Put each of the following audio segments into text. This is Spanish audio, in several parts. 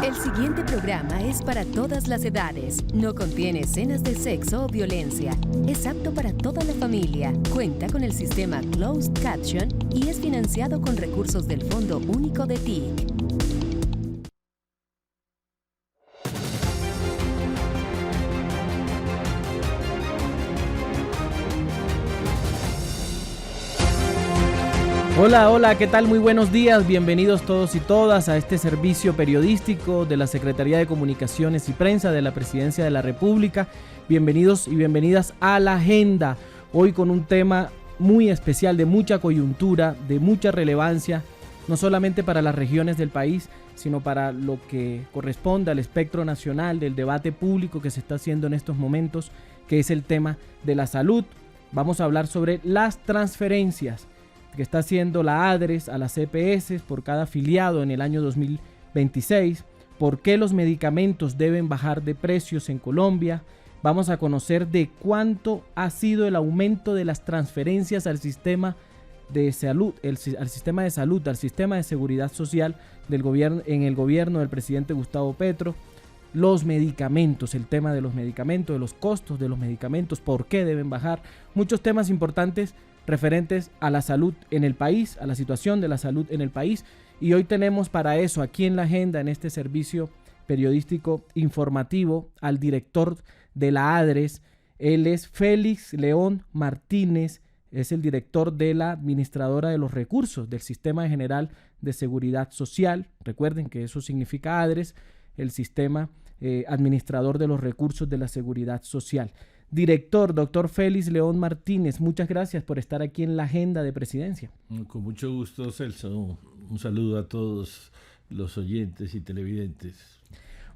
El siguiente programa es para todas las edades. No contiene escenas de sexo o violencia. Es apto para toda la familia. Cuenta con el sistema Closed Caption y es financiado con recursos del Fondo Único de TIC. Hola, ¿qué tal? Muy buenos días, bienvenidos todos y todas a este servicio periodístico de la Secretaría de Comunicaciones y Prensa de la Presidencia de la República. Bienvenidos y bienvenidas a La Agenda, hoy con un tema muy especial, de mucha coyuntura, de mucha relevancia, no solamente para las regiones del país, sino para lo que corresponde al espectro nacional del debate público que se está haciendo en estos momentos, que es el tema de la salud. Vamos a hablar sobre las transferencias que está haciendo la ADRES a las EPS por cada afiliado en el año 2026, por qué los medicamentos deben bajar de precios en Colombia. Vamos a conocer de cuánto ha sido el aumento de las transferencias al sistema de salud, al sistema de seguridad social del gobierno, en el gobierno del presidente Gustavo Petro. Los medicamentos, el tema de los medicamentos, de los costos de los medicamentos, por qué deben bajar. Muchos temas importantes referentes a la salud en el país, a la situación de la salud en el país. Y hoy tenemos para eso aquí en La Agenda, en este servicio periodístico informativo, al director de la ADRES. Él es Félix León Martínez, es el director de la administradora de los recursos del Sistema General de Seguridad Social. Recuerden que eso significa ADRES, el sistema administrador de los recursos de la seguridad social. Director, doctor Félix León Martínez, muchas gracias por estar aquí en La Agenda de Presidencia. Con mucho gusto, Celso. Un saludo a todos los oyentes y televidentes.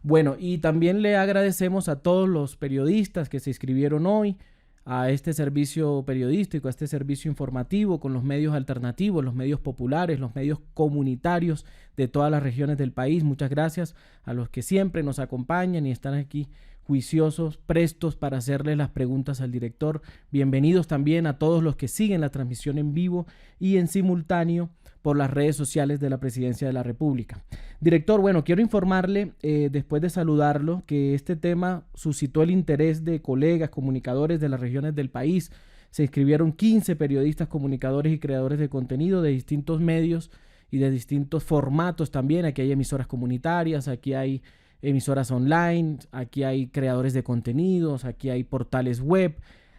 Bueno, y también le agradecemos a todos los periodistas que se inscribieron hoy a este servicio periodístico, a este servicio informativo con los medios alternativos, los medios populares, los medios comunitarios de todas las regiones del país. Muchas gracias a los que siempre nos acompañan y están aquí juiciosos, prestos para hacerles las preguntas al director. Bienvenidos también a todos los que siguen la transmisión en vivo y en simultáneo por las redes sociales de la Presidencia de la República. Director, bueno, quiero informarle, después de saludarlo, que este tema suscitó el interés de colegas, comunicadores de las regiones del país. Se inscribieron 15 periodistas, comunicadores y creadores de contenido de distintos medios y de distintos formatos también. Aquí hay emisoras comunitarias, aquí hay emisoras online, aquí hay creadores de contenidos, aquí hay portales web,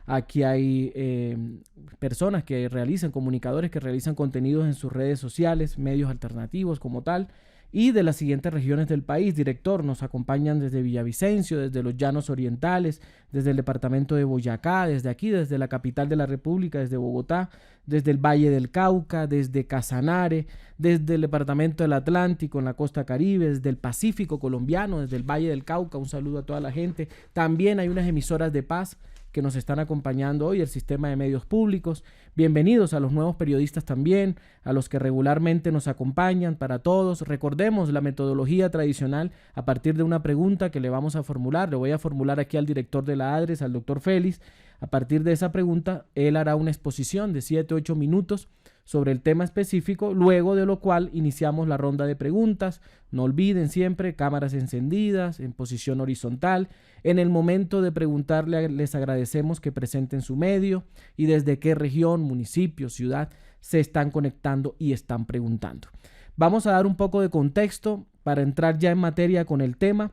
aquí hay personas que realizan, comunicadores que realizan contenidos en sus redes sociales, medios alternativos como tal, y de las siguientes regiones del país. Director, nos acompañan desde Villavicencio, desde los Llanos Orientales, desde el departamento de Boyacá, desde aquí, desde la capital de la República, desde Bogotá, desde el Valle del Cauca, desde Casanare, desde el departamento del Atlántico, en la costa Caribe, desde el Pacífico colombiano, desde el Valle del Cauca. Un saludo a toda la gente. También hay unas emisoras de paz que nos están acompañando hoy, el sistema de medios públicos. Bienvenidos a los nuevos periodistas también, a los que regularmente nos acompañan, para todos. Recordemos la metodología tradicional a partir de una pregunta que le vamos a formular. Le voy a formular aquí al director de la ADRES, al doctor Félix. A partir de esa pregunta, él hará una exposición de 7-8 minutos sobre el tema específico, luego de lo cual iniciamos la ronda de preguntas. No olviden siempre cámaras encendidas, en posición horizontal. En el momento de preguntarle, les agradecemos que presenten su medio y desde qué región, municipio, ciudad se están conectando y están preguntando. Vamos a dar un poco de contexto para entrar ya en materia con el tema.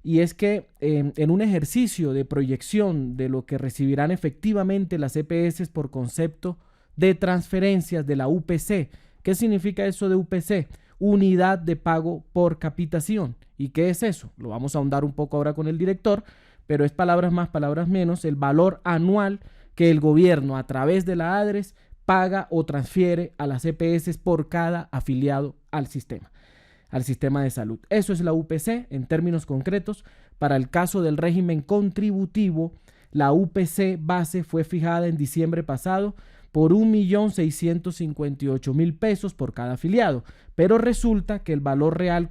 Y es que en un ejercicio de proyección de lo que recibirán efectivamente las EPS por concepto de transferencias de la UPC. ¿Qué significa eso de UPC? Unidad de pago por capitación. ¿Y qué es eso? Lo vamos a ahondar un poco ahora con el director, pero es palabras más, palabras menos, el valor anual que el gobierno a través de la ADRES paga o transfiere a las EPS por cada afiliado al sistema de salud. Eso es la UPC en términos concretos. Para el caso del régimen contributivo, la UPC base fue fijada en diciembre pasado por 1.658.000 pesos por cada afiliado, pero resulta que el valor real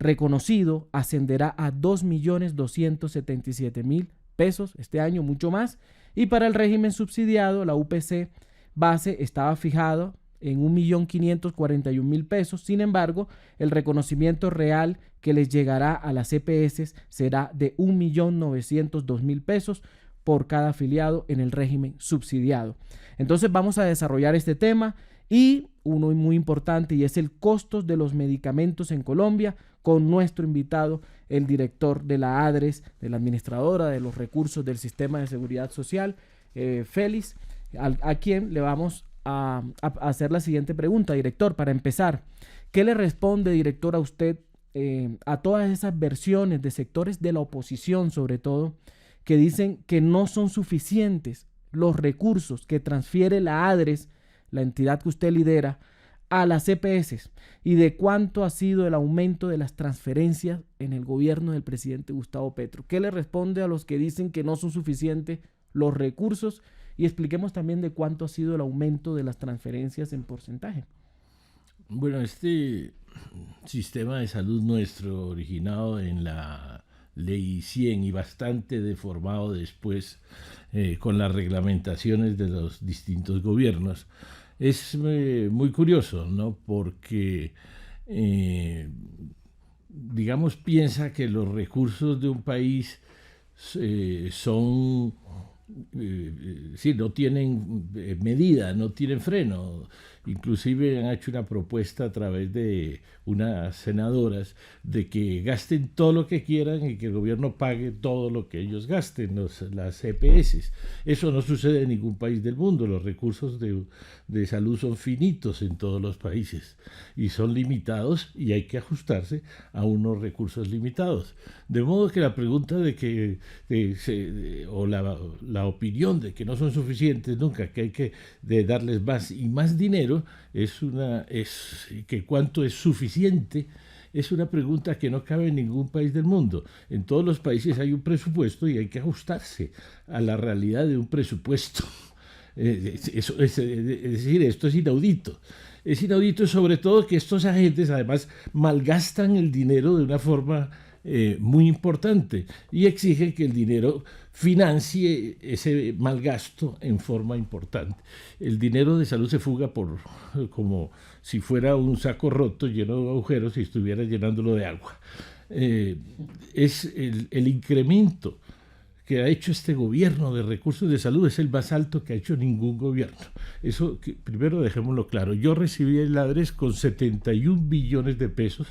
reconocido ascenderá a 2.277.000 pesos este año, mucho más. Y para el régimen subsidiado, la UPC base estaba fijada en 1.541.000 pesos. Sin embargo, el reconocimiento real que les llegará a las EPS será de 1.902.000 pesos por cada afiliado en el régimen subsidiado. Entonces vamos a desarrollar este tema y uno muy importante, y es el costo de los medicamentos en Colombia, con nuestro invitado, el director de la ADRES, de la administradora de los recursos del Sistema de Seguridad Social, Félix, a quien le vamos a hacer la siguiente pregunta. Director, para empezar, ¿qué le responde, director, a usted a todas esas versiones de sectores de la oposición, sobre todo, que dicen que no son suficientes los recursos que transfiere la ADRES, la entidad que usted lidera, a las EPS, y de cuánto ha sido el aumento de las transferencias en el gobierno del presidente Gustavo Petro? ¿Qué le responde a los que dicen que no son suficientes los recursos? Y expliquemos también de cuánto ha sido el aumento de las transferencias en porcentaje. Bueno, este sistema de salud nuestro, originado en la Ley 100 y bastante deformado después con las reglamentaciones de los distintos gobiernos, es muy curioso, ¿no? Porque, digamos, piensa que los recursos de un país son... sí, no tienen medida, no tienen freno. Inclusive han hecho una propuesta a través de unas senadoras de que gasten todo lo que quieran y que el gobierno pague todo lo que ellos gasten, las EPS. Eso no sucede en ningún país del mundo. Los recursos de salud son finitos en todos los países y son limitados, y hay que ajustarse a unos recursos limitados. De modo que la pregunta de que o la opinión de que no son suficientes nunca, que hay que darles más y más dinero, es que cuánto es suficiente, es una pregunta que no cabe en ningún país del mundo. En todos los países hay un presupuesto y hay que ajustarse a la realidad de un presupuesto. Es decir, esto es inaudito. Es inaudito, sobre todo que estos agentes además malgastan el dinero de una forma muy importante, y exige que el dinero financie ese malgasto en forma importante. El dinero de salud se fuga como si fuera un saco roto lleno de agujeros y estuviera llenándolo de agua. Es el incremento que ha hecho este gobierno de recursos de salud es el más alto que ha hecho ningún gobierno. Eso, primero dejémoslo claro. Yo recibí el ADRES con 71 billones de pesos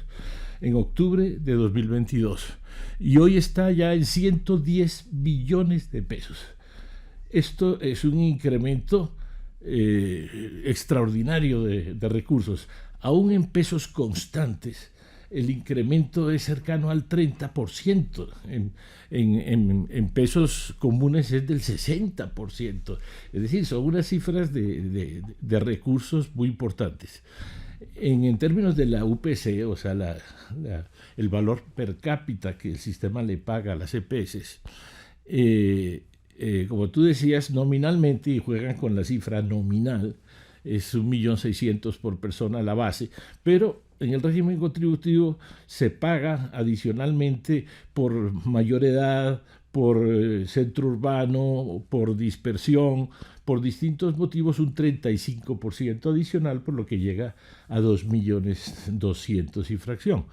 en octubre de 2022 y hoy está ya en 110 billones de pesos. Esto es un incremento extraordinario de recursos. Aún en pesos constantes, el incremento es cercano al 30%, en pesos comunes es del 60%, es decir, son unas cifras de recursos muy importantes. En términos de la UPC, o sea, el valor per cápita que el sistema le paga a las EPS, como tú decías, nominalmente, y juegan con la cifra nominal, es 1.600.000 por persona la base, pero en el régimen contributivo se paga adicionalmente por mayor edad, por centro urbano, por dispersión, por distintos motivos, un 35% adicional, por lo que llega a 2.200.000 y fracción.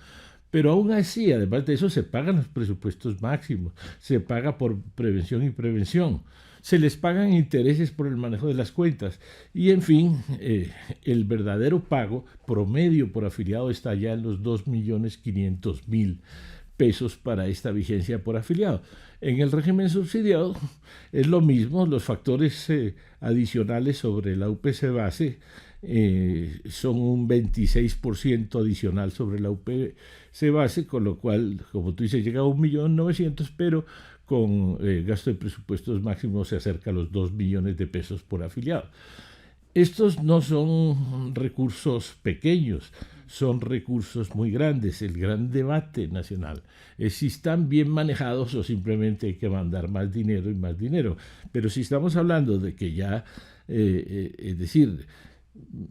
Pero aún así, además de eso, se pagan los presupuestos máximos, se paga por prevención y prevención, se les pagan intereses por el manejo de las cuentas y, en fin, el verdadero pago promedio por afiliado está ya en los 2.500.000 pesos para esta vigencia por afiliado. En el régimen subsidiado es lo mismo, los factores adicionales sobre la UPC base son un 26% adicional sobre la UPC base, con lo cual, como tú dices, llega a 1.900.000, pero con gasto de presupuestos máximos se acerca a los 2 millones de pesos por afiliado. Estos no son recursos pequeños, son recursos muy grandes. El gran debate nacional es si están bien manejados o simplemente hay que mandar más dinero y más dinero. Pero si estamos hablando de que ya, es decir,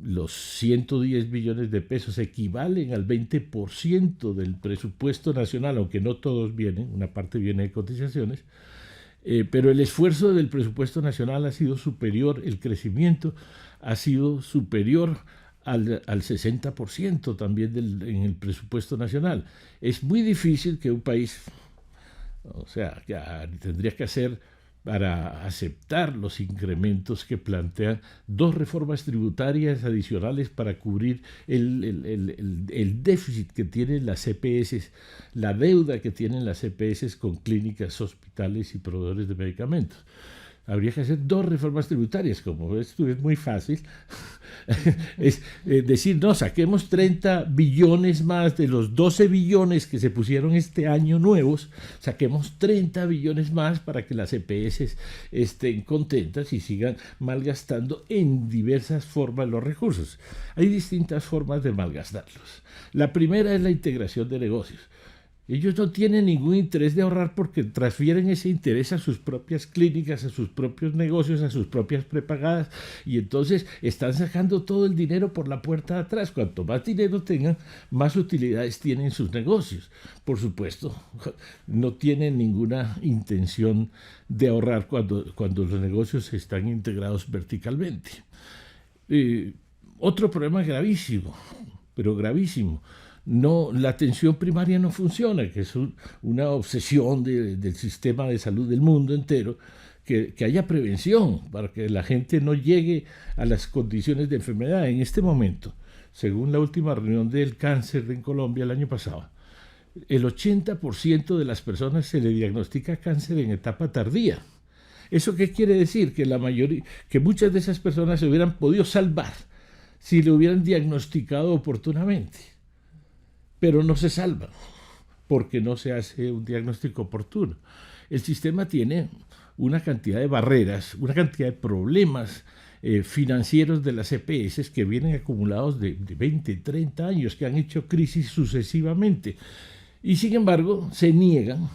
los 110 billones de pesos equivalen al 20% del presupuesto nacional, aunque no todos vienen, una parte viene de cotizaciones, pero el esfuerzo del presupuesto nacional ha sido superior, el crecimiento ha sido superior al 60% también en el presupuesto nacional. Es muy difícil que un país, o sea, tendría que hacer para aceptar los incrementos que plantean dos reformas tributarias adicionales para cubrir el déficit que tienen las EPS, la deuda que tienen las EPS con clínicas, hospitales y proveedores de medicamentos. Habría que hacer dos reformas tributarias, como esto es muy fácil. Es decir, no, saquemos 30 billones más de los 12 billones que se pusieron este año nuevos, saquemos 30 billones más para que las EPS estén contentas y sigan malgastando en diversas formas los recursos. Hay distintas formas de malgastarlos. La primera es la integración de negocios. Ellos no tienen ningún interés de ahorrar porque transfieren ese interés a sus propias clínicas, a sus propios negocios, a sus propias prepagadas, y entonces están sacando todo el dinero por la puerta de atrás. Cuanto más dinero tengan, más utilidades tienen sus negocios. Por supuesto, no tienen ninguna intención de ahorrar cuando los negocios están integrados verticalmente. Otro problema gravísimo, pero gravísimo. No, la atención primaria no funciona, que es una obsesión del sistema de salud del mundo entero, que haya prevención para que la gente no llegue a las condiciones de enfermedad. En este momento, según la última reunión del cáncer en Colombia el año pasado, el 80% de las personas se le diagnostica cáncer en etapa tardía. ¿Eso qué quiere decir? Que muchas de esas personas se hubieran podido salvar si le hubieran diagnosticado oportunamente. Pero no se salvan porque no se hace un diagnóstico oportuno. El sistema tiene una cantidad de barreras, una cantidad de problemas financieros de las EPS que vienen acumulados de 20, 30 años, que han hecho crisis sucesivamente. Y sin embargo, se niegan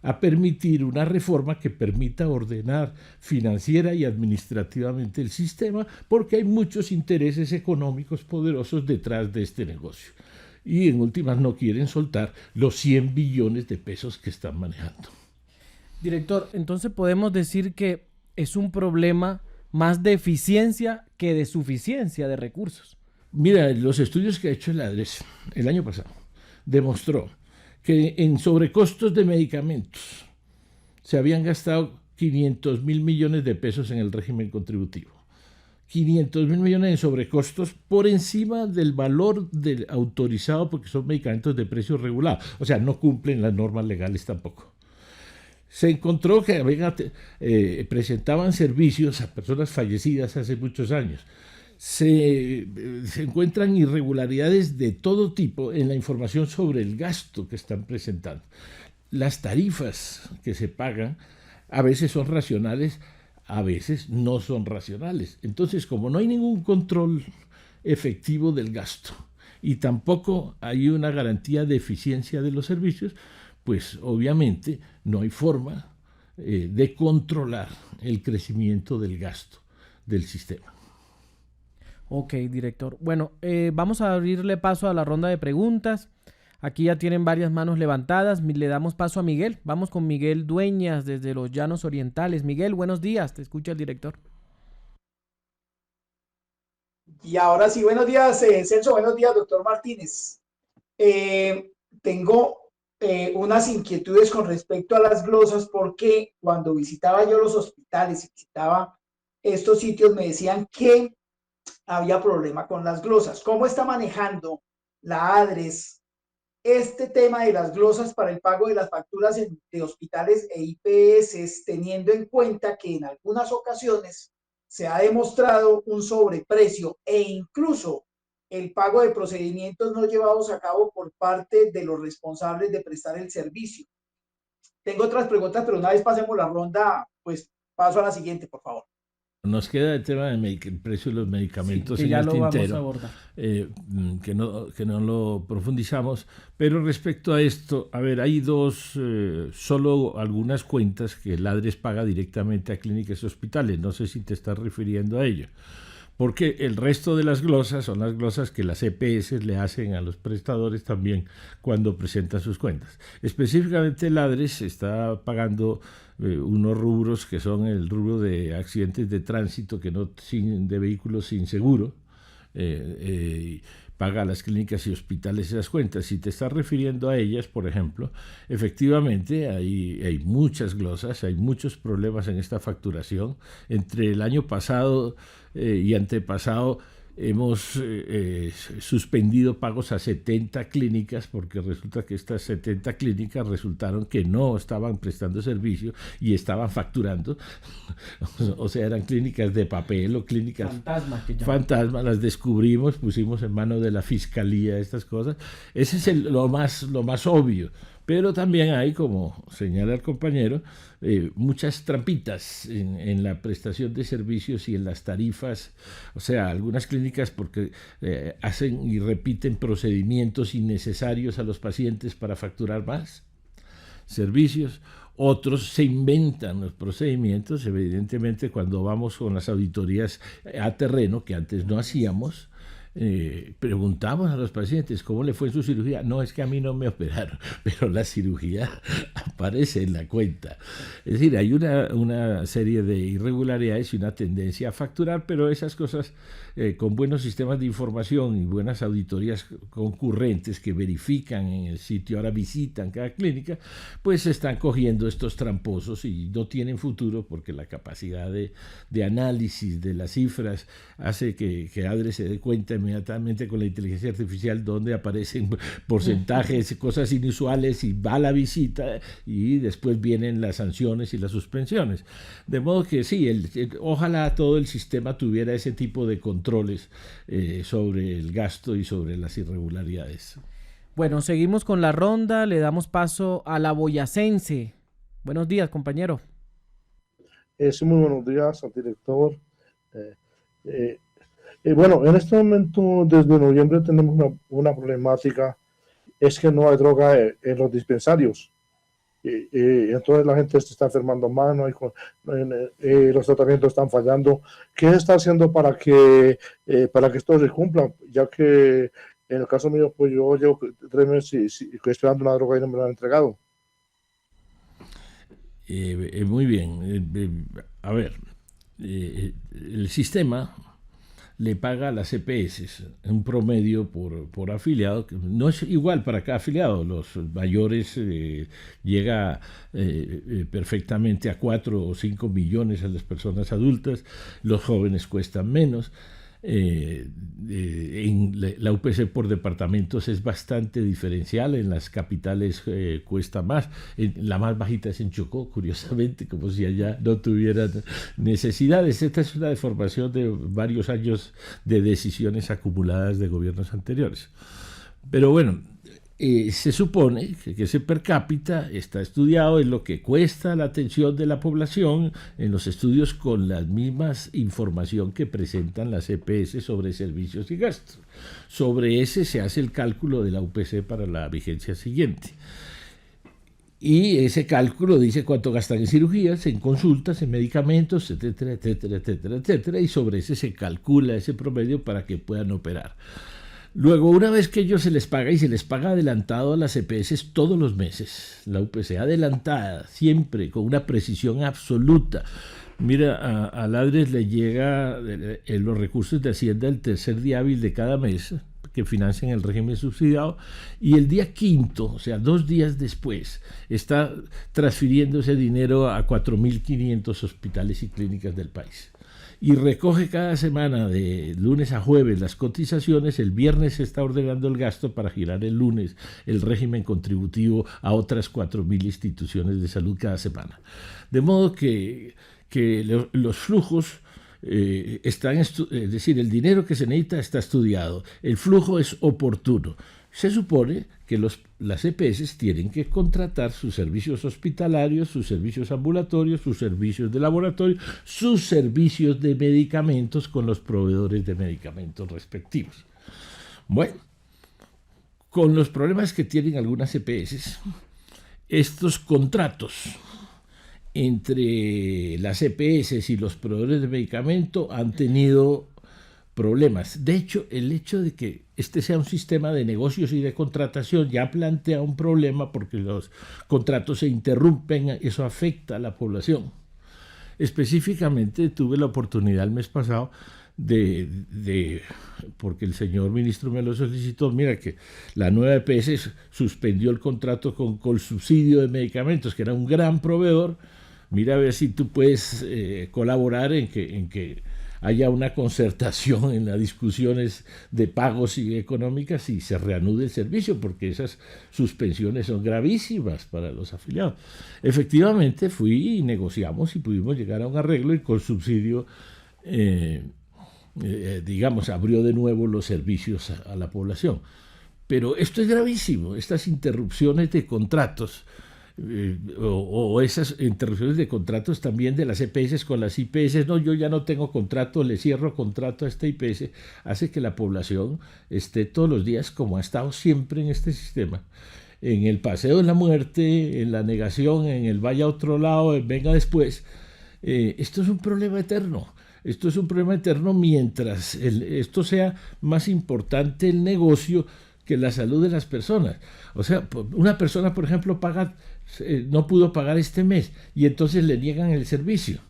a permitir una reforma que permita ordenar financiera y administrativamente el sistema, porque hay muchos intereses económicos poderosos detrás de este negocio. Y en últimas no quieren soltar los 100 billones de pesos que están manejando. Director, entonces podemos decir que es un problema más de eficiencia que de suficiencia de recursos. Mira, los estudios que ha hecho el ADRES el año pasado demostró que en sobrecostos de medicamentos se habían gastado 500 mil millones de pesos en el régimen contributivo. 500 mil millones en sobrecostos por encima del valor autorizado, porque son medicamentos de precio regulado. O sea, no cumplen las normas legales tampoco. Se encontró que presentaban servicios a personas fallecidas hace muchos años. Se encuentran irregularidades de todo tipo en la información sobre el gasto que están presentando. Las tarifas que se pagan a veces son racionales, a veces no son racionales. Entonces, como no hay ningún control efectivo del gasto y tampoco hay una garantía de eficiencia de los servicios, pues obviamente no hay forma de controlar el crecimiento del gasto del sistema. Ok, director. Bueno, vamos a abrirle paso a la ronda de preguntas. Aquí ya tienen varias manos levantadas. Le damos paso a Miguel. Vamos con Miguel Dueñas desde los Llanos Orientales. Miguel, buenos días. Te escucha el director. Y ahora sí, buenos días, Celso. Buenos días, doctor Martínez. Tengo unas inquietudes con respecto a las glosas, porque cuando visitaba yo los hospitales y visitaba estos sitios, me decían que había problema con las glosas. ¿Cómo está manejando la ADRES este tema de las glosas para el pago de las facturas de hospitales e IPS, teniendo en cuenta que en algunas ocasiones se ha demostrado un sobreprecio e incluso el pago de procedimientos no llevados a cabo por parte de los responsables de prestar el servicio? Tengo otras preguntas, pero una vez pasemos la ronda, pues paso a la siguiente, por favor. Nos queda el tema del precio de los medicamentos sí, que en ya el lo tintero, vamos a abordar. que no lo profundizamos, pero respecto a esto, a ver, hay solo algunas cuentas que el ADRES paga directamente a clínicas y hospitales, no sé si te estás refiriendo a ello, porque el resto de las glosas son las glosas que las EPS le hacen a los prestadores también cuando presentan sus cuentas. Específicamente el ADRES está pagando unos rubros que son el rubro de accidentes de tránsito de vehículos sin seguro, paga a las clínicas y hospitales esas cuentas. Si te estás refiriendo a ellas, por ejemplo, efectivamente hay muchas glosas, hay muchos problemas en esta facturación. Entre el año pasado y antepasado hemos suspendido pagos a 70 clínicas porque resulta que estas 70 clínicas resultaron que no estaban prestando servicio y estaban facturando. O sea, eran clínicas de papel o clínicas fantasmas. Las descubrimos, pusimos en manos de la fiscalía estas cosas. Ese es lo más obvio. Pero también hay, como señala el compañero, muchas trampitas en la prestación de servicios y en las tarifas. O sea, algunas clínicas porque hacen y repiten procedimientos innecesarios a los pacientes para facturar más servicios. Otros se inventan los procedimientos. Evidentemente, cuando vamos con las auditorías a terreno, que antes no hacíamos, preguntamos a los pacientes cómo le fue en su cirugía. No, es que a mí no me operaron, pero la cirugía aparece en la cuenta. Es decir, hay una serie de irregularidades y una tendencia a facturar, pero esas cosas con buenos sistemas de información y buenas auditorías concurrentes que verifican en el sitio, ahora visitan cada clínica, pues están cogiendo estos tramposos y no tienen futuro porque la capacidad de análisis de las cifras hace que ADRE se dé cuenta inmediatamente con la inteligencia artificial donde aparecen porcentajes, cosas inusuales, y va a la visita y después vienen las sanciones y las suspensiones. De modo que sí, ojalá todo el sistema tuviera ese tipo de controles sobre el gasto y sobre las irregularidades. Bueno, seguimos con la ronda, le damos paso a la boyacense. Buenos días, compañero. Sí, muy buenos días al director. Bueno, en este momento, desde noviembre, tenemos una problemática, es que no hay droga en los dispensarios. Entonces la gente se está enfermando más, los tratamientos están fallando. ¿Qué se está haciendo para que esto se cumpla? Ya que en el caso mío, pues yo llevo 3 meses y esperando una droga y no me la han entregado. Muy bien. A ver, el sistema le paga a las EPS un promedio por afiliado, que no es igual para cada afiliado. Los mayores llega perfectamente a 4 o 5 millones a las personas adultas, los jóvenes cuestan menos. En la UPC por departamentos es bastante diferencial. En las capitales cuesta más. La más bajita es en Chocó, curiosamente, como si allá no tuvieran necesidades. Esta es una deformación de varios años de decisiones acumuladas de gobiernos anteriores. Pero bueno, se supone que ese per cápita está estudiado en lo que cuesta la atención de la población en los estudios con la misma información que presentan las EPS sobre servicios y gastos. Sobre ese se hace el cálculo de la UPC para la vigencia siguiente. Y ese cálculo dice cuánto gastan en cirugías, en consultas, en medicamentos, etcétera, etcétera, etcétera, etcétera, y sobre ese se calcula ese promedio para que puedan operar. Luego, una vez que ellos se les paga, y se les paga adelantado a las EPS todos los meses, la UPC adelantada, siempre con una precisión absoluta. Mira, a ADRES le llega los recursos de Hacienda el tercer día hábil de cada mes, que financian el régimen subsidiado, y el día quinto, o sea, 2 días después, está transfiriendo ese dinero a 4.500 hospitales y clínicas del país. Y recoge cada semana de lunes a jueves las cotizaciones. El viernes se está ordenando el gasto para girar el lunes el régimen contributivo a otras 4.000 instituciones de salud cada semana. De modo que los flujos están, es decir, el dinero que se necesita está estudiado, el flujo es oportuno. Se supone que las EPS tienen que contratar sus servicios hospitalarios, sus servicios ambulatorios, sus servicios de laboratorio, sus servicios de medicamentos con los proveedores de medicamentos respectivos. Bueno, con los problemas que tienen algunas EPS, estos contratos entre las EPS y los proveedores de medicamento han tenido problemas. De hecho, el hecho de que este sea un sistema de negocios y de contratación ya plantea un problema porque los contratos se interrumpen, eso afecta a la población. Específicamente tuve la oportunidad el mes pasado porque el señor ministro me lo solicitó, mira que la nueva EPS suspendió el contrato con Colsubsidio de Medicamentos, que era un gran proveedor, mira a ver si tú puedes colaborar en que haya una concertación en las discusiones de pagos y económicas y se reanude el servicio, porque esas suspensiones son gravísimas para los afiliados. Efectivamente fui y negociamos y pudimos llegar a un arreglo, y Colsubsidio digamos, abrió de nuevo los servicios a la población. Pero esto es gravísimo, estas interrupciones de contratos, o esas interrupciones de contratos también de las EPS con las IPS, no, yo ya no tengo contrato, le cierro contrato a esta IPS, hace que la población esté todos los días, como ha estado siempre en este sistema, en el paseo de la muerte, en la negación, en el vaya a otro lado, en venga después. Esto es un problema eterno. Esto es un problema eterno mientras esto sea más importante el negocio que la salud de las personas. O sea, una persona, por ejemplo, no pudo pagar este mes y entonces le niegan el servicio.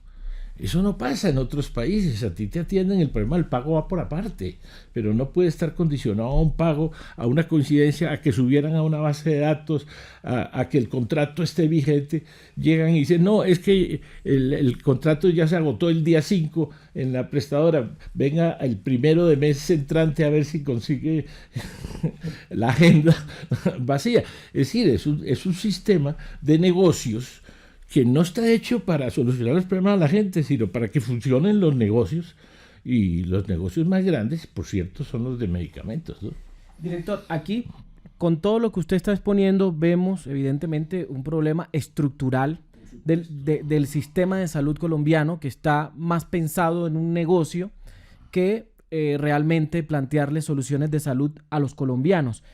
Eso no pasa en otros países. A ti te atienden, el problema del pago va por aparte, pero no puede estar condicionado a un pago, a una coincidencia, a que subieran a una base de datos, a que el contrato esté vigente. Llegan y dicen, no, es que el contrato ya se agotó el día 5 en la prestadora, venga el 1 de mes entrante a ver si consigue la agenda vacía. Es decir, es un sistema de negocios que no está hecho para solucionar los problemas de la gente, sino para que funcionen los negocios, y los negocios más grandes, por cierto, son los de medicamentos, ¿no? Director, aquí, con todo lo que usted está exponiendo, vemos evidentemente un problema estructural del sistema de salud colombiano, que está más pensado en un negocio que realmente plantearle soluciones de salud a los colombianos.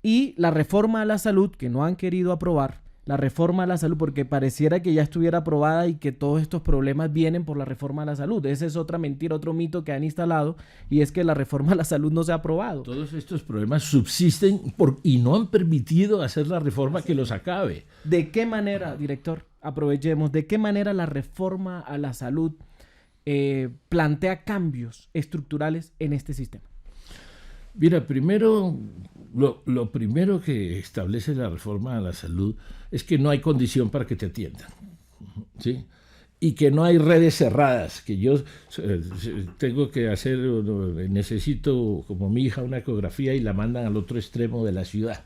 Y la reforma a la salud, que no han querido aprobar, la reforma a la salud, porque pareciera que ya estuviera aprobada y que todos estos problemas vienen por la reforma a la salud. Esa es otra mentira, otro mito que han instalado, y es que la reforma a la salud no se ha aprobado. Todos estos problemas subsisten y no han permitido hacer la reforma que los acabe. ¿De qué manera, director, aprovechemos, de qué manera la reforma a la salud plantea cambios estructurales en este sistema? Mira, primero, lo primero que establece la reforma a la salud es que no hay condición para que te atiendan, ¿sí? Y que no hay redes cerradas, que yo tengo que hacer, necesito como mi hija una ecografía y la mandan al otro extremo de la ciudad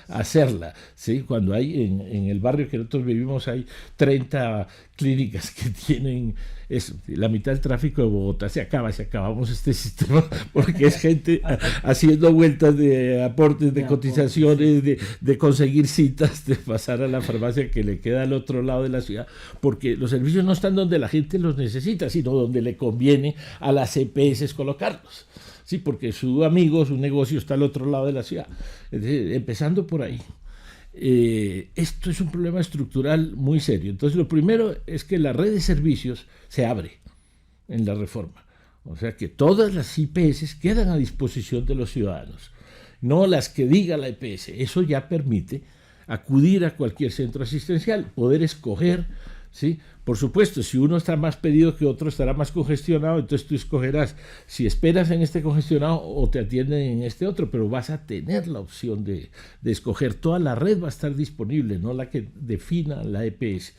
a hacerla, ¿sí? Cuando hay en el barrio que nosotros vivimos hay 30 clínicas que tienen eso. La mitad del tráfico de Bogotá se acabamos este sistema, porque es gente haciendo vueltas de aportes, de cotizaciones, de conseguir citas, de pasar a la farmacia que le queda al otro lado de la ciudad, porque los servicios no están donde la gente los necesita, sino donde le conviene a las EPS colocarlos. Sí, porque su amigo, su negocio está al otro lado de la ciudad. Entonces, empezando por ahí. Esto es un problema estructural muy serio. Entonces, lo primero es que la red de servicios se abre en la reforma. O sea, que todas las IPS quedan a disposición de los ciudadanos, no las que diga la EPS. Eso ya permite acudir a cualquier centro asistencial, poder escoger, ¿sí? Por supuesto, si uno está más pedido que otro, estará más congestionado, entonces tú escogerás si esperas en este congestionado o te atienden en este otro, pero vas a tener la opción de escoger. Toda la red va a estar disponible, no la que defina la EPS.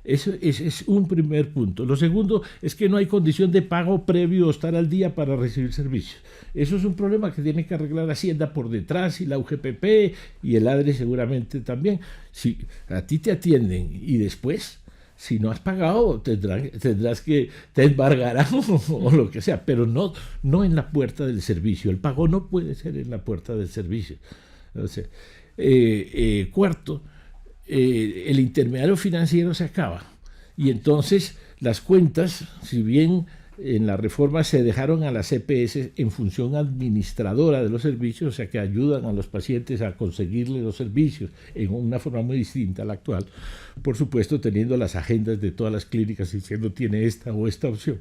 Eso es un primer punto. Lo segundo es que no hay condición de pago previo o estar al día para recibir servicios. Eso es un problema que tiene que arreglar Hacienda por detrás, y la UGPP y el ADRE seguramente también. Si a ti te atienden y después, si no has pagado, tendrás que te embargarán o lo que sea, pero no en la puerta del servicio. El pago no puede ser en la puerta del servicio. O sea, cuarto, el intermediario financiero se acaba, y entonces las cuentas, si bien en la reforma se dejaron a las EPS en función administradora de los servicios, o sea que ayudan a los pacientes a conseguirles los servicios en una forma muy distinta a la actual, por supuesto teniendo las agendas de todas las clínicas diciendo tiene esta o esta opción,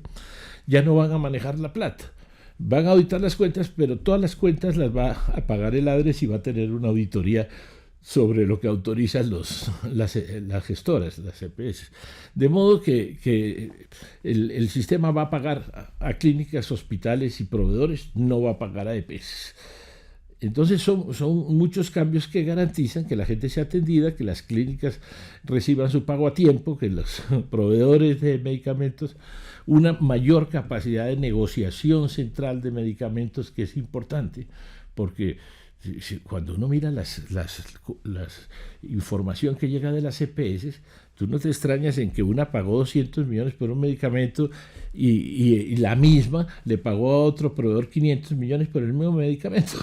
ya no van a manejar la plata. Van a auditar las cuentas, pero todas las cuentas las va a pagar el ADRES y va a tener una auditoría sobre lo que autorizan las gestoras, las EPS. De modo que el sistema va a pagar a clínicas, hospitales y proveedores, no va a pagar a EPS. Entonces son muchos cambios que garantizan que la gente sea atendida, que las clínicas reciban su pago a tiempo, que los proveedores de medicamentos, una mayor capacidad de negociación central de medicamentos, que es importante, porque cuando uno mira la información que llega de las EPS, tú no te extrañas en que una pagó 200 millones por un medicamento y la misma le pagó a otro proveedor 500 millones por el mismo medicamento.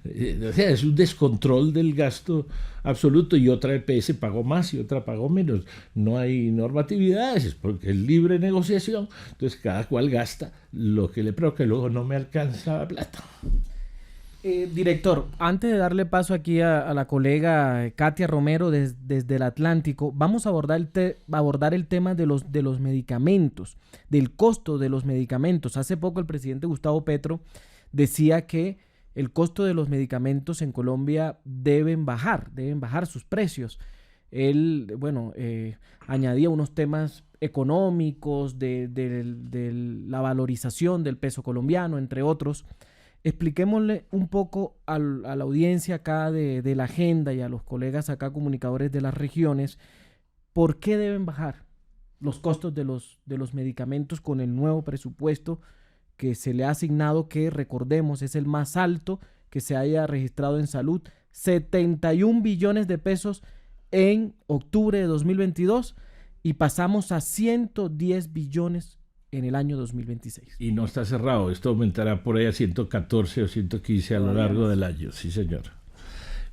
Sí. O sea, es un descontrol del gasto absoluto, y otra EPS pagó más y otra pagó menos. No hay normatividades, porque es libre negociación, entonces cada cual gasta lo que le provoca, que luego no me alcanza la plata. Director, antes de darle paso aquí a la colega Katia Romero desde el Atlántico, vamos a abordar el tema de los medicamentos, del costo de los medicamentos. Hace poco el presidente Gustavo Petro decía que el costo de los medicamentos en Colombia deben bajar sus precios. Él, añadía unos temas económicos de la valorización del peso colombiano, entre otros. Expliquémosle un poco a la audiencia acá de la agenda y a los colegas acá comunicadores de las regiones, ¿por qué deben bajar los costos de los medicamentos con el nuevo presupuesto que se le ha asignado, que recordemos es el más alto que se haya registrado en salud? 71 billones de pesos en octubre de 2022 y pasamos a 110 billones en el año 2026. Y no está cerrado, esto aumentará por ahí a 114 o 115 a lo largo del año, sí señor.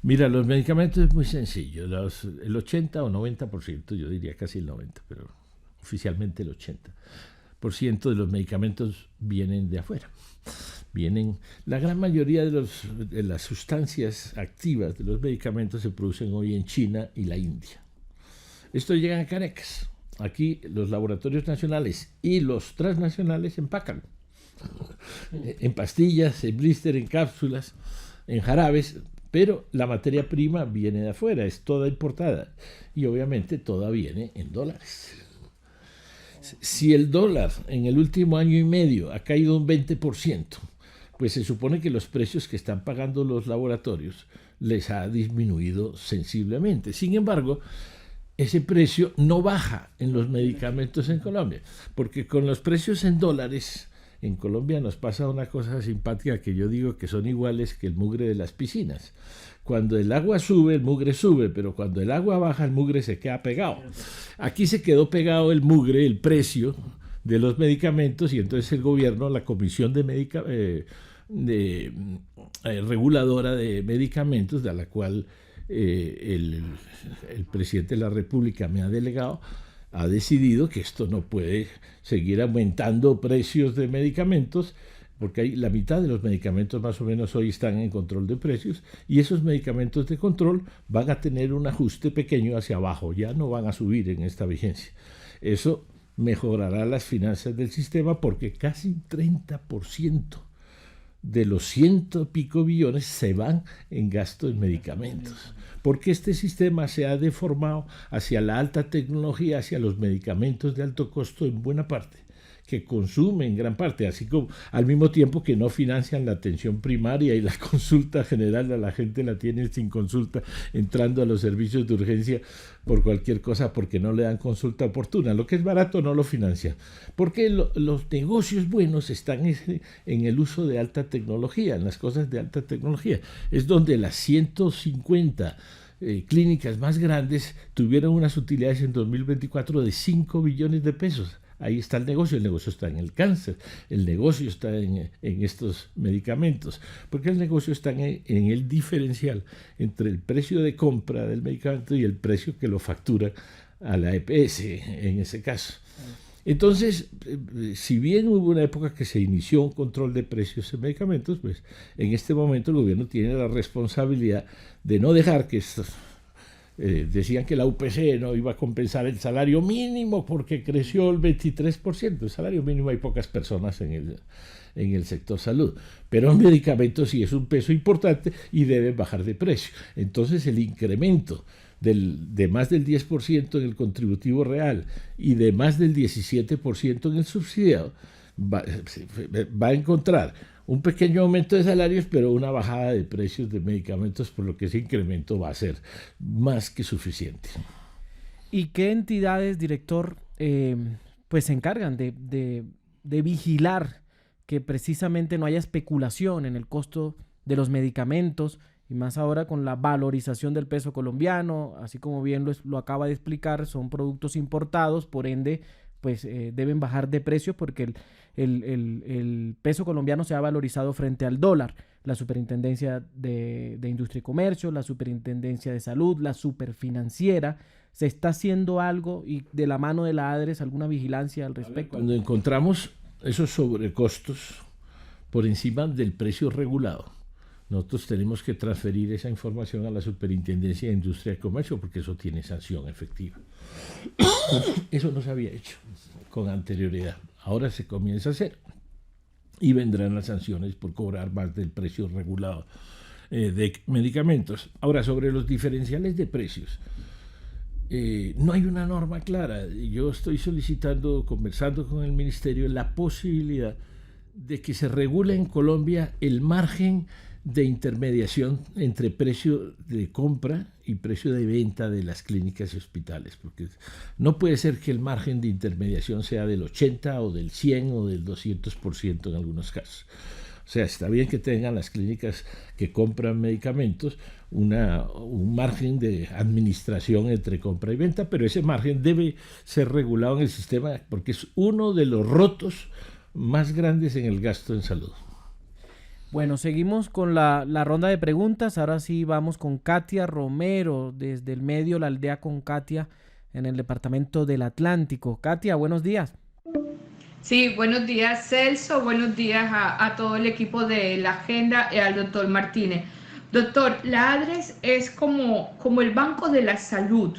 Mira, los medicamentos es muy sencillo, el 80 o 90%, yo diría casi el 90%, pero oficialmente el 80% de los medicamentos vienen de afuera. La gran mayoría de las sustancias activas de los medicamentos se producen hoy en China y la India. Estos llegan a Caracas. Aquí los laboratorios nacionales y los transnacionales empacan en pastillas, en blister, en cápsulas, en jarabes, pero la materia prima viene de afuera, es toda importada y obviamente toda viene en dólares. Si el dólar en el último año y medio ha caído un 20%, pues se supone que los precios que están pagando los laboratorios les ha disminuido sensiblemente. Sin embargo, ese precio no baja en los medicamentos en Colombia, porque con los precios en dólares, en Colombia nos pasa una cosa simpática que yo digo que son iguales que el mugre de las piscinas. Cuando el agua sube, el mugre sube, pero cuando el agua baja, el mugre se queda pegado. Aquí se quedó pegado el mugre, el precio de los medicamentos, y entonces el gobierno, la Comisión reguladora de medicamentos, de la cual el presidente de la República me ha delegado, ha decidido que esto no puede seguir aumentando precios de medicamentos, porque la mitad de los medicamentos más o menos hoy están en control de precios, y esos medicamentos de control van a tener un ajuste pequeño hacia abajo, ya no van a subir en esta vigencia. Eso mejorará las finanzas del sistema, porque casi un 30% de los 100 y pico billones se van en gasto en medicamentos, porque este sistema se ha deformado hacia la alta tecnología, hacia los medicamentos de alto costo en buena parte, que consumen gran parte, así como al mismo tiempo que no financian la atención primaria y la consulta general. A la gente la tienen sin consulta, entrando a los servicios de urgencia por cualquier cosa, porque no le dan consulta oportuna. Lo que es barato no lo financian, porque los negocios buenos están en el uso de alta tecnología, en las cosas de alta tecnología. Es donde las 150 clínicas más grandes tuvieron unas utilidades en 2024 de 5 billones de pesos. Ahí está el negocio está en el cáncer, el negocio está en estos medicamentos, porque el negocio está en el diferencial entre el precio de compra del medicamento y el precio que lo factura a la EPS en ese caso. Entonces, si bien hubo una época que se inició un control de precios en medicamentos, pues en este momento el gobierno tiene la responsabilidad de no dejar que decían que la UPC no iba a compensar el salario mínimo porque creció el 23%. El salario mínimo hay pocas personas en el sector salud, pero en medicamentos sí es un peso importante y deben bajar de precio. Entonces el incremento de más del 10% en el contributivo real y de más del 17% en el subsidiado va a encontrar un pequeño aumento de salarios, pero una bajada de precios de medicamentos, por lo que ese incremento va a ser más que suficiente. ¿Y qué entidades, director, pues se encargan de vigilar que precisamente no haya especulación en el costo de los medicamentos, y más ahora con la valorización del peso colombiano? Así como bien lo acaba de explicar, son productos importados, por ende pues deben bajar de precio porque el peso colombiano se ha valorizado frente al dólar. La Superintendencia de Industria y Comercio, la Superintendencia de Salud, la Superfinanciera, ¿se está haciendo algo y de la mano de la ADRES alguna vigilancia al respecto? Cuando encontramos esos sobrecostos por encima del precio regulado, nosotros tenemos que transferir esa información a la Superintendencia de Industria y Comercio porque eso tiene sanción efectiva. Eso no se había hecho con anterioridad. Ahora se comienza a hacer y vendrán las sanciones por cobrar más del precio regulado de medicamentos. Ahora, sobre los diferenciales de precios, no hay una norma clara. Yo estoy solicitando, conversando con el Ministerio, la posibilidad de que se regule en Colombia el margen de intermediación entre precio de compra y precio de venta de las clínicas y hospitales, porque no puede ser que el margen de intermediación sea del 80 o del 100 o del 200% en algunos casos. O sea, está bien que tengan las clínicas que compran medicamentos un margen de administración entre compra y venta, pero ese margen debe ser regulado en el sistema porque es uno de los rotos más grandes en el gasto en salud. Bueno, seguimos con la ronda de preguntas. Ahora sí vamos con Katia Romero, desde el medio La Aldea con Katia, en el departamento del Atlántico. Katia, buenos días. Sí, buenos días, Celso. Buenos días a todo el equipo de La Agenda y al doctor Martínez. Doctor, la ADRES es como el Banco de la Salud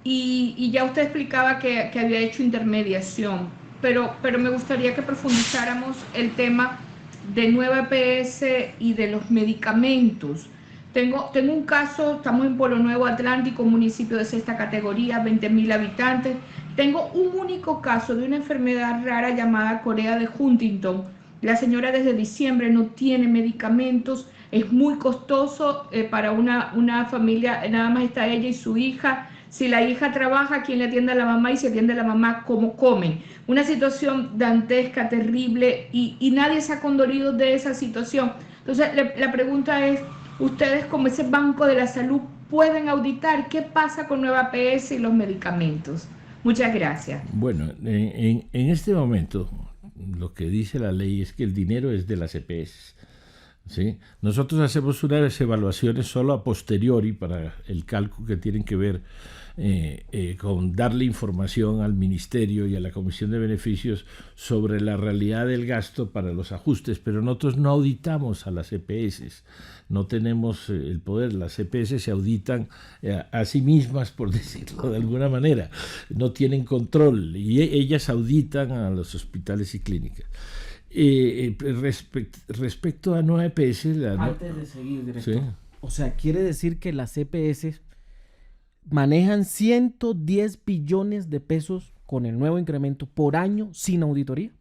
y ya usted explicaba que había hecho intermediación, pero me gustaría que profundizáramos el tema de Nueva EPS y de los medicamentos. Tengo un caso, estamos en Pueblo Nuevo, Atlántico, municipio de sexta categoría, 20.000 habitantes. Tengo un único caso de una enfermedad rara llamada Corea de Huntington. La señora desde diciembre no tiene medicamentos, es muy costoso para una familia, nada más está ella y su hija. Si la hija trabaja, ¿quién le atiende a la mamá? Y si atiende a la mamá, ¿cómo comen? Una situación dantesca, terrible, y nadie se ha condolido de esa situación. Entonces, la pregunta es, ¿ustedes como ese Banco de la Salud pueden auditar qué pasa con Nueva EPS y los medicamentos? Muchas gracias. Bueno, en este momento, lo que dice la ley es que el dinero es de las EPS. ¿Sí? Nosotros hacemos unas evaluaciones solo a posteriori para el cálculo que tienen que ver con darle información al Ministerio y a la Comisión de Beneficios sobre la realidad del gasto para los ajustes, pero nosotros no auditamos a las EPS, no tenemos el poder. Las EPS se auditan a sí mismas, por decirlo de alguna manera, no tienen control y ellas auditan a los hospitales y clínicas. Respecto a Nueva EPS... Antes de seguir, director. ¿Sí? O sea, quiere decir que las EPS manejan 110 billones de pesos con el nuevo incremento por año sin auditoría.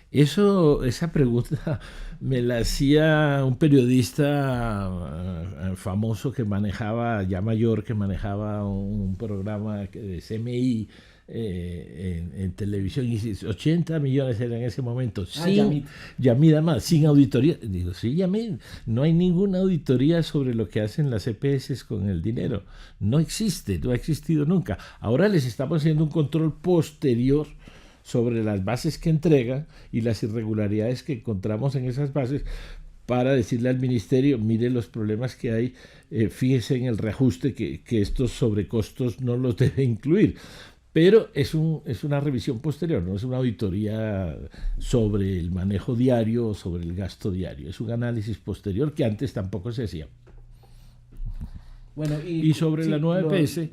Esa pregunta me la hacía un periodista famoso que manejaba, ya mayor, que manejaba un programa de CMI en televisión, y 80 millones era en ese momento, Yamid Ahmad, sin auditoría. Digo, sí, Yamid, no hay ninguna auditoría sobre lo que hacen las EPS con el dinero, no existe, no ha existido nunca. Ahora les estamos haciendo un control posterior sobre las bases que entregan y las irregularidades que encontramos en esas bases, para decirle al Ministerio, mire los problemas que hay, fíjese en el reajuste que estos sobrecostos no los debe incluir. Pero es una revisión posterior, no es una auditoría sobre el manejo diario o sobre el gasto diario. Es un análisis posterior que antes tampoco se hacía. Bueno, y sobre la nueva EPS,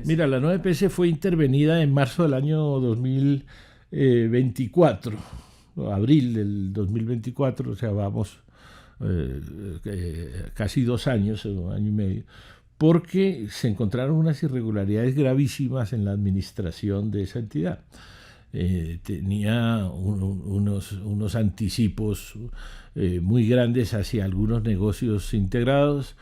mira, la nueva EPS fue intervenida en marzo del año 2024, abril del 2024, o sea, vamos casi 2 años, 1 año y medio, porque se encontraron unas irregularidades gravísimas en la administración de esa entidad. Tenía unos anticipos muy grandes hacia algunos negocios integrados,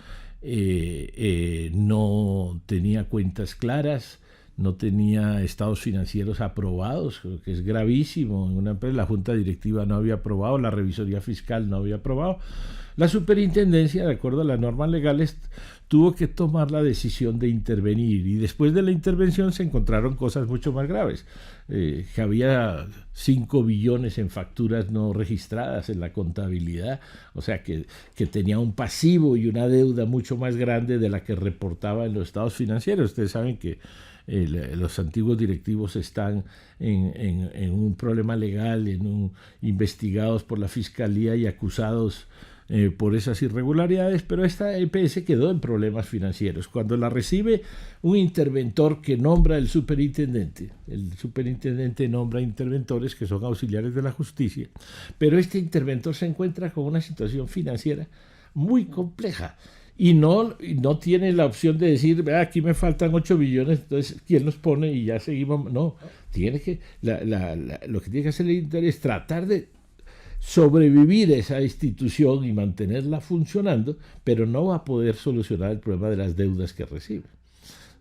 no tenía cuentas claras, no tenía estados financieros aprobados, que es gravísimo. En una empresa la junta directiva no había aprobado, la revisoría fiscal no había aprobado. La superintendencia, de acuerdo a las normas legales, tuvo que tomar la decisión de intervenir, y después de la intervención se encontraron cosas mucho más graves, que había 5 billones en facturas no registradas en la contabilidad, o sea que tenía un pasivo y una deuda mucho más grande de la que reportaba en los estados financieros. Ustedes saben que los antiguos directivos están en un problema legal, investigados por la fiscalía y acusados por esas irregularidades, pero esta EPS quedó en problemas financieros. Cuando la recibe un interventor que nombra el superintendente nombra interventores que son auxiliares de la justicia, pero este interventor se encuentra con una situación financiera muy compleja y no tiene la opción de decir, aquí me faltan 8 billones, entonces ¿quién los pone? Y ya seguimos. No, tiene que lo que tiene que hacer el Inter es tratar de sobrevivir esa institución y mantenerla funcionando, pero no va a poder solucionar el problema de las deudas que recibe,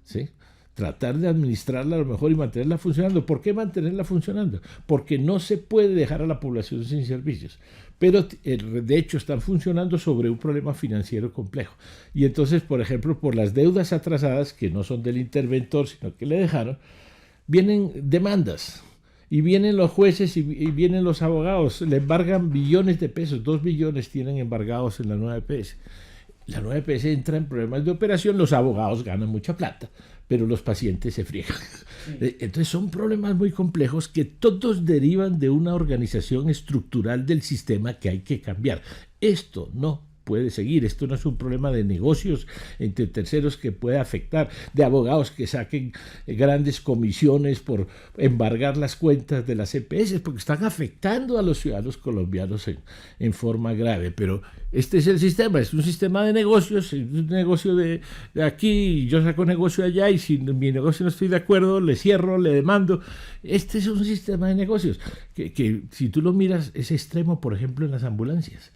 ¿sí? Tratar de administrarla a lo mejor y mantenerla funcionando. ¿Por qué mantenerla funcionando? Porque no se puede dejar a la población sin servicios, pero de hecho están funcionando sobre un problema financiero complejo. Y entonces, por ejemplo, por las deudas atrasadas, que no son del interventor, sino que le dejaron, vienen demandas. Y vienen los jueces y vienen los abogados, le embargan billones de pesos, 2 billones tienen embargados en la nueva EPS. La nueva EPS entra en problemas de operación, los abogados ganan mucha plata, pero los pacientes se friegan. Sí. Entonces son problemas muy complejos que todos derivan de una organización estructural del sistema que hay que cambiar. Esto no puede seguir. Esto no es un problema de negocios entre terceros que puede afectar, de abogados que saquen grandes comisiones por embargar las cuentas de las EPS, porque están afectando a los ciudadanos colombianos en forma grave. Pero este es el sistema, es un sistema de negocios, es un negocio de aquí, yo saco negocio allá, y si mi negocio no estoy de acuerdo, le cierro, le demando. Este es un sistema de negocios que si tú lo miras es extremo, por ejemplo, en las ambulancias.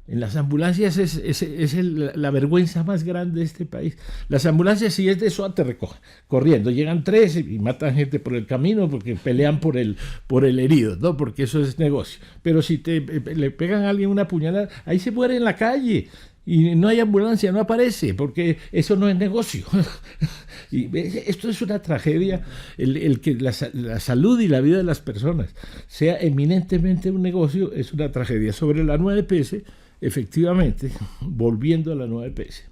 En las ambulancias es la vergüenza más grande de este país. Las ambulancias, si es de eso, te recogen corriendo. Llegan 3 y matan gente por el camino porque pelean por el herido, ¿no? Porque eso es negocio. Pero si le pegan a alguien una puñalada, ahí se muere en la calle. Y no hay ambulancia, no aparece, porque eso no es negocio. Y esto es una tragedia, el que la salud y la vida de las personas sea eminentemente un negocio, es una tragedia. Sobre la nueva EPS, efectivamente, volviendo a la nueva EPS.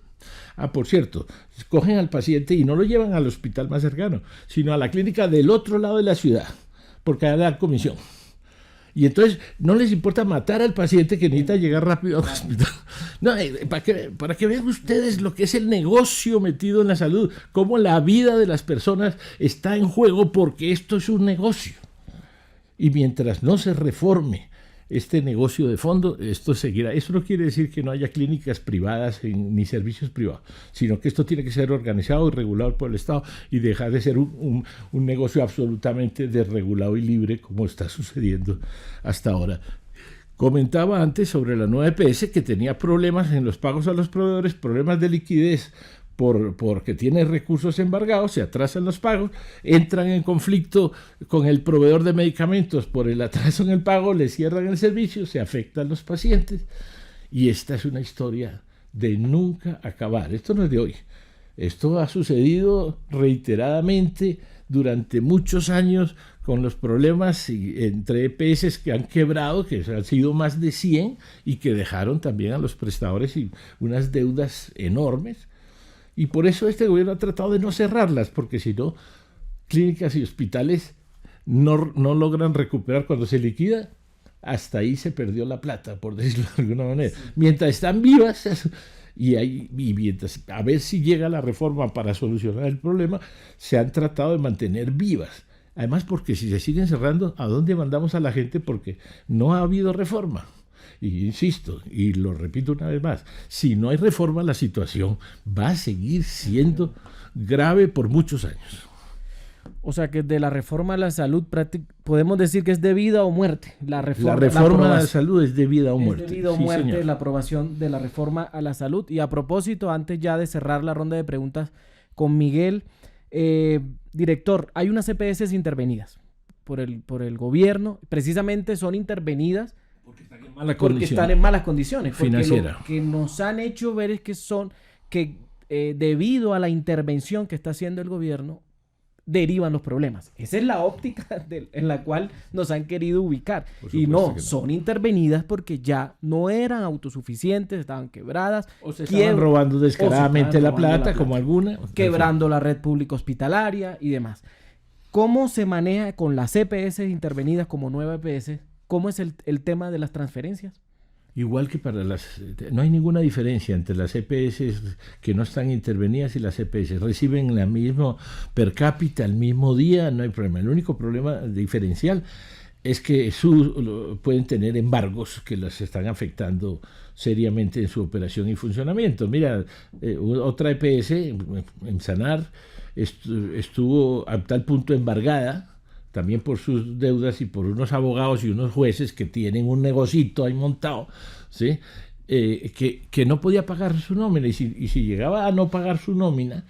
Por cierto, cogen al paciente y no lo llevan al hospital más cercano, sino a la clínica del otro lado de la ciudad, porque hay la comisión. Y entonces no les importa matar al paciente que necesita llegar rápido al hospital. No, para que vean ustedes lo que es el negocio metido en la salud, cómo la vida de las personas está en juego, porque esto es un negocio. Y mientras no se reforme este negocio de fondo, esto seguirá. Eso no quiere decir que no haya clínicas privadas ni servicios privados, sino que esto tiene que ser organizado y regulado por el Estado y dejar de ser un negocio absolutamente desregulado y libre como está sucediendo hasta ahora. Comentaba antes sobre la nueva EPS que tenía problemas en los pagos a los proveedores, problemas de liquidez, porque tiene recursos embargados, se atrasan los pagos, entran en conflicto con el proveedor de medicamentos por el atraso en el pago, le cierran el servicio, se afectan los pacientes, y esta es una historia de nunca acabar. Esto no es de hoy, esto ha sucedido reiteradamente durante muchos años con los problemas entre EPS que han quebrado, que han sido más de 100 y que dejaron también a los prestadores unas deudas enormes. Y por eso este gobierno ha tratado de no cerrarlas, porque si no, clínicas y hospitales no logran recuperar. Cuando se liquida, hasta ahí se perdió la plata, por decirlo de alguna manera. Mientras están vivas, y mientras, a ver si llega la reforma para solucionar el problema, se han tratado de mantener vivas. Además, porque si se siguen cerrando, ¿a dónde mandamos a la gente? Porque no ha habido reforma. Y insisto, y lo repito una vez más, si no hay reforma, la situación va a seguir siendo grave por muchos años. O sea que de la reforma a la salud podemos decir que es de vida o muerte. La reforma a la salud es de vida o muerte. Es de vida o sí, muerte, señor. la aprobación de la reforma a la salud. Y a propósito, antes ya de cerrar la ronda de preguntas con Miguel, director, hay unas EPS intervenidas por el gobierno. Precisamente son intervenidas porque están en malas condiciones. Financiera. Lo que nos han hecho ver es que debido a la intervención que está haciendo el gobierno, derivan los problemas. Esa es la óptica en la cual nos han querido ubicar. Y no, son intervenidas porque ya no eran autosuficientes, estaban quebradas. O se estaban robando descaradamente la plata, como alguna. Quebrando la red pública hospitalaria y demás. ¿Cómo se maneja con las EPS intervenidas como nueva EPS? ¿Cómo es el tema de las transferencias? Igual que para no hay ninguna diferencia entre las EPS que no están intervenidas y las EPS. Reciben la misma per cápita el mismo día, no hay problema. El único problema diferencial es que pueden tener embargos que las están afectando seriamente en su operación y funcionamiento. Mira, otra EPS en Sanar estuvo a tal punto embargada, también por sus deudas y por unos abogados y unos jueces que tienen un negocito ahí montado, ¿sí? Que no podía pagar su nómina, y si llegaba a no pagar su nómina,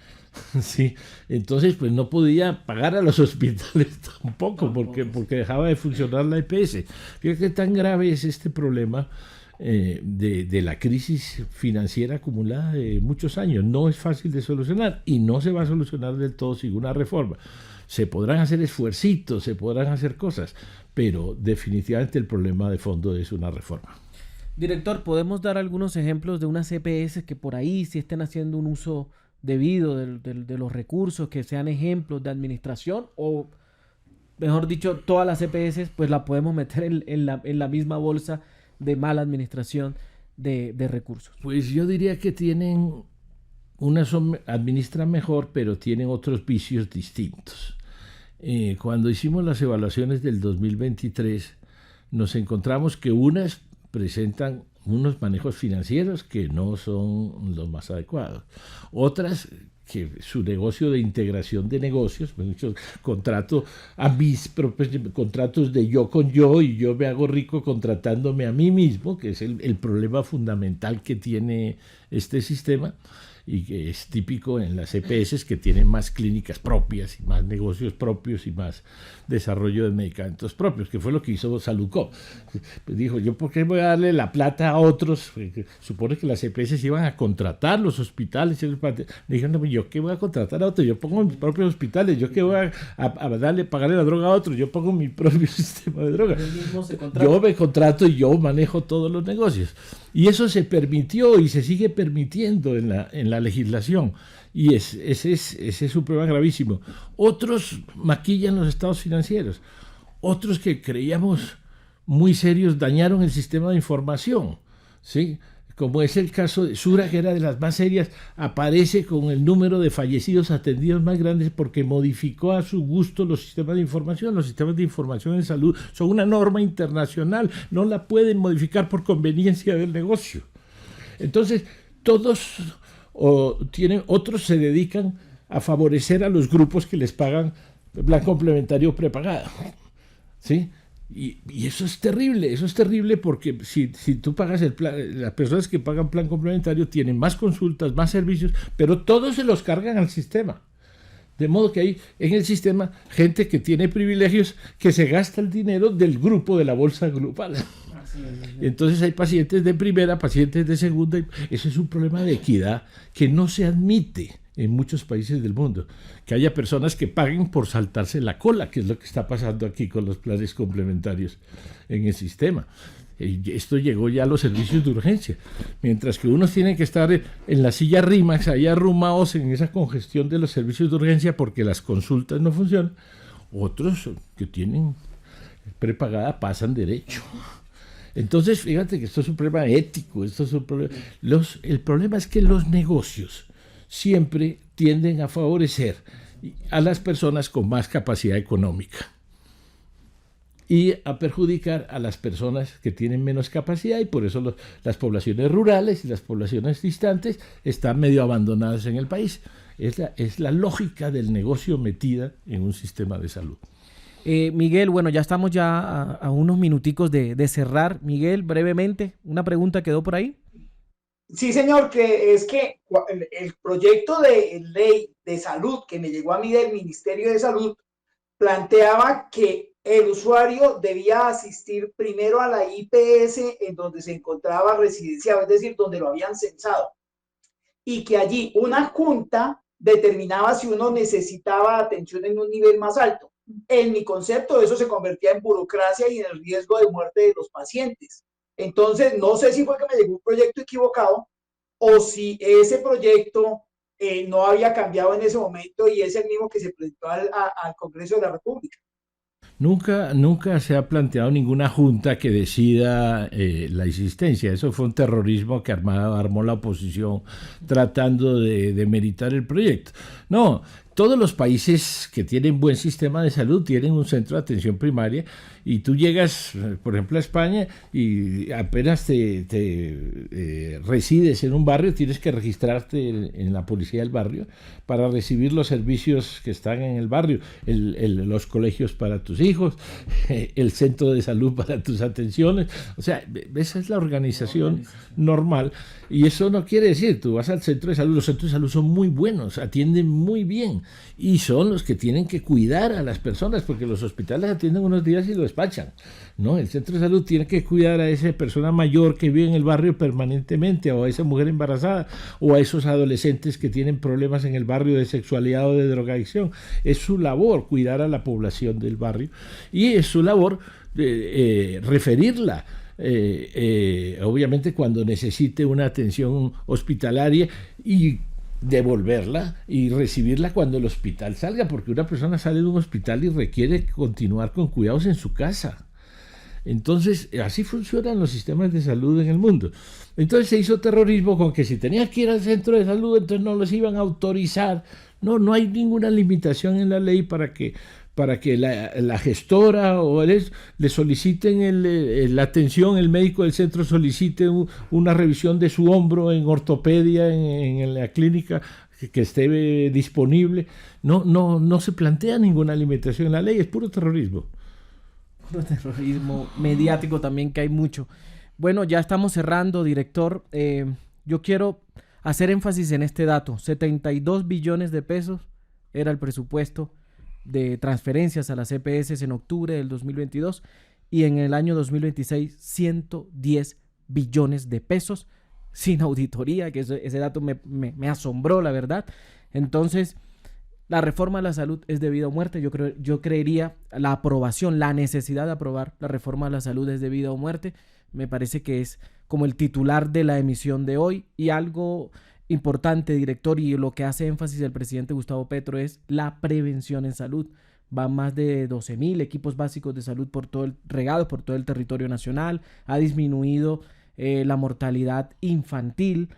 ¿sí? Entonces pues no podía pagar a los hospitales tampoco, porque dejaba de funcionar la EPS. Fíjate qué tan grave es este problema de la crisis financiera acumulada de muchos años. No es fácil de solucionar y no se va a solucionar del todo sin una reforma. Se podrán hacer esfuercitos, se podrán hacer cosas, pero definitivamente el problema de fondo es una reforma. Director, ¿podemos dar algunos ejemplos de unas EPS que por ahí sí estén haciendo un uso debido de los recursos, que sean ejemplos de administración? O, mejor dicho, todas las EPS pues la podemos meter en la misma bolsa de mala administración de recursos. Pues yo diría que unas administran mejor, pero tienen otros vicios distintos. Cuando hicimos las evaluaciones del 2023, nos encontramos que unas presentan unos manejos financieros que no son los más adecuados. Otras, que su negocio de integración de negocios, contrato a mis propios contratos de yo con yo, y yo me hago rico contratándome a mí mismo, que es el problema fundamental que tiene este sistema, y que es típico en las EPS, que tienen más clínicas propias y más negocios propios y más desarrollo de medicamentos propios, que fue lo que hizo Saludcop. Dijo, ¿yo por qué voy a darle la plata a otros? Supone que las EPS iban a contratar los hospitales. Dijeron, ¿yo qué voy a contratar a otros? Yo pongo mis propios hospitales. ¿Yo qué voy a pagarle la droga a otros? Yo pongo mi propio sistema de droga. Yo me contrato y yo manejo todos los negocios. Y eso se permitió y se sigue permitiendo en la legislación. Y ese es un problema gravísimo. Otros maquillan los estados financieros. Otros que creíamos muy serios dañaron el sistema de información, ¿sí? Como es el caso de Sura, que era de las más serias, aparece con el número de fallecidos atendidos más grandes porque modificó a su gusto los sistemas de información. Los sistemas de información en salud son una norma internacional, no la pueden modificar por conveniencia del negocio. Entonces, otros se dedican a favorecer a los grupos que les pagan plan complementario prepagado, ¿sí? Y eso es terrible porque si tú pagas el plan, las personas que pagan plan complementario tienen más consultas, más servicios, pero todos se los cargan al sistema. De modo que hay en el sistema gente que tiene privilegios, que se gasta el dinero del grupo, de la bolsa grupal. Entonces hay pacientes de primera, pacientes de segunda. Eso es un problema de equidad que no se admite en muchos países del mundo, que haya personas que paguen por saltarse la cola, que es lo que está pasando aquí con los planes complementarios en el sistema. Esto llegó ya a los servicios de urgencia, mientras que unos tienen que estar en la silla RIMAX, ahí arrumados en esa congestión de los servicios de urgencia porque las consultas no funcionan. Otros que tienen prepagada pasan derecho. Entonces, fíjate que esto es un problema ético, esto es un problema. El problema es que los negocios siempre tienden a favorecer a las personas con más capacidad económica y a perjudicar a las personas que tienen menos capacidad, y por eso las poblaciones rurales y las poblaciones distantes están medio abandonadas en el país. Es la lógica del negocio metida en un sistema de salud. Miguel, bueno, ya estamos a unos minuticos de cerrar. Miguel, brevemente, una pregunta quedó por ahí. Sí, señor, que es que el proyecto de ley de salud que me llegó a mí del Ministerio de Salud planteaba que el usuario debía asistir primero a la IPS en donde se encontraba residenciado, es decir, donde lo habían censado, y que allí una junta determinaba si uno necesitaba atención en un nivel más alto. En mi concepto, eso se convertía en burocracia y en el riesgo de muerte de los pacientes. Entonces, no sé si fue que me llegó un proyecto equivocado o si ese proyecto no había cambiado en ese momento y es el mismo que se presentó al Congreso de la República. Nunca se ha planteado ninguna junta que decida la existencia. Eso fue un terrorismo que armó la oposición tratando de demeritar el proyecto. No, todos los países que tienen buen sistema de salud tienen un centro de atención primaria, y tú llegas, por ejemplo, a España y apenas resides en un barrio, tienes que registrarte en la policía del barrio para recibir los servicios que están en el barrio, los colegios para tus hijos, el centro de salud para tus atenciones. O sea, esa es la organización normal, y eso no quiere decir, tú vas al centro de salud, los centros de salud son muy buenos, atienden muy bien, y son los que tienen que cuidar a las personas, porque los hospitales atienden unos días y lo despachan, ¿no? El centro de salud tiene que cuidar a esa persona mayor que vive en el barrio permanentemente, o a esa mujer embarazada, o a esos adolescentes que tienen problemas en el barrio de sexualidad o de drogadicción. Es su labor cuidar a la población del barrio, y es su labor referirla. Obviamente cuando necesite una atención hospitalaria, y devolverla y recibirla cuando el hospital salga, porque una persona sale de un hospital y requiere continuar con cuidados en su casa. Entonces, así funcionan los sistemas de salud en el mundo. Entonces se hizo terrorismo con que si tenía que ir al centro de salud, entonces no los iban a autorizar. No hay ninguna limitación en la ley para que la gestora o le soliciten la atención, el médico del centro solicite una revisión de su hombro en ortopedia en la clínica que esté disponible. No se plantea ninguna limitación en la ley, es puro terrorismo. Puro terrorismo mediático también, que hay mucho. Bueno, ya estamos cerrando, director. Yo quiero hacer énfasis en este dato. 72 billones de pesos era el presupuesto de transferencias a las EPS en octubre del 2022, y en el año 2026 110 billones de pesos sin auditoría, que ese dato me asombró, la verdad. Entonces, la reforma de la salud es de vida o muerte. Yo creería la aprobación, la necesidad de aprobar la reforma de la salud es de vida o muerte. Me parece que es como el titular de la emisión de hoy. Y algo importante, director, y lo que hace énfasis el presidente Gustavo Petro, es la prevención en salud. Van más de 12.000 equipos básicos de salud regados por todo el territorio nacional. Ha disminuido la mortalidad infantil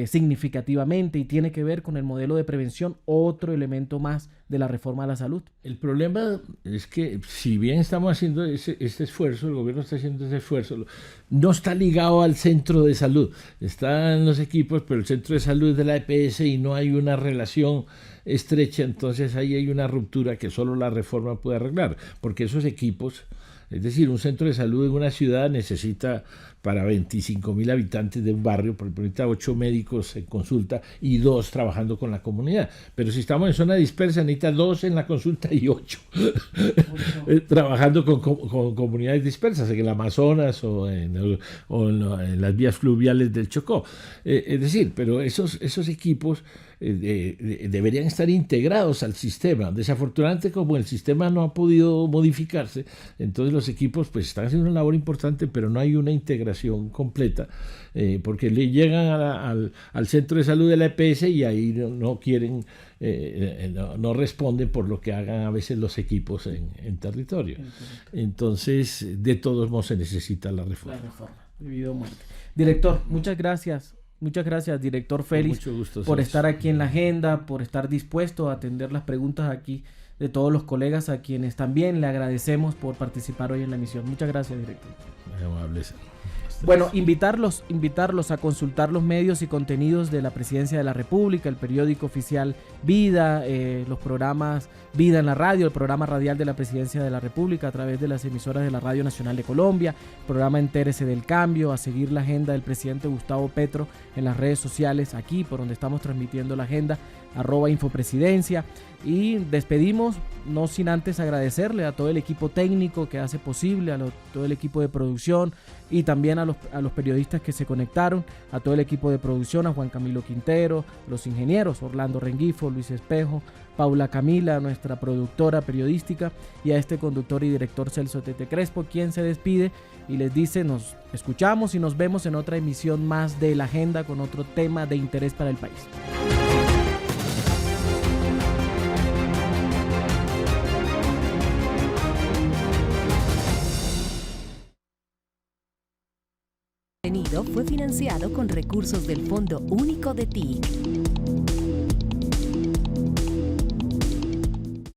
significativamente, y tiene que ver con el modelo de prevención, otro elemento más de la reforma a la salud. El problema es que, si bien estamos haciendo este esfuerzo, el gobierno está haciendo ese esfuerzo, no está ligado al centro de salud. Están los equipos, pero el centro de salud es de la EPS y no hay una relación estrecha. Entonces ahí hay una ruptura que solo la reforma puede arreglar, porque esos equipos, es decir, un centro de salud en una ciudad necesita para 25.000 habitantes de un barrio, por ejemplo, 8 médicos en consulta y 2 trabajando con la comunidad. Pero si estamos en zona dispersa, necesita 2 en la consulta y 8 trabajando con comunidades dispersas, en el Amazonas o en las vías fluviales del Chocó. Es decir, pero esos equipos deberían estar integrados al sistema. Desafortunadamente, como el sistema no ha podido modificarse, entonces los equipos pues están haciendo una labor importante, pero no hay una integración completa, porque le llegan al centro de salud de la EPS y ahí no quieren no responden por lo que hagan a veces los equipos en territorio. Entonces, de todos modos se necesita la reforma. De vida o muerte. Director, muchas gracias. Muchas gracias, director Félix, por estar aquí en la agenda, por estar dispuesto a atender las preguntas aquí de todos los colegas, a quienes también le agradecemos por participar hoy en la emisión. Muchas gracias, director. Muy amables. Bueno, invitarlos a consultar los medios y contenidos de la Presidencia de la República, el periódico oficial Vida, los programas Vida en la radio, el programa radial de la Presidencia de la República a través de las emisoras de la Radio Nacional de Colombia, el programa Entérese del Cambio, a seguir la agenda del presidente Gustavo Petro en las redes sociales, aquí por donde estamos transmitiendo la agenda, @infopresidencia. Y despedimos, no sin antes agradecerle a todo el equipo técnico que hace posible, todo el equipo de producción y también a los periodistas que se conectaron, a todo el equipo de producción, a Juan Camilo Quintero, los ingenieros, Orlando Rengifo, Luis Espejo, Paula Camila, nuestra productora periodística, y a este conductor y director Celso Tete Crespo, quien se despide y les dice: nos escuchamos y nos vemos en otra emisión más de La Agenda con otro tema de interés para el país. Fue financiado con recursos del Fondo Único de TIC.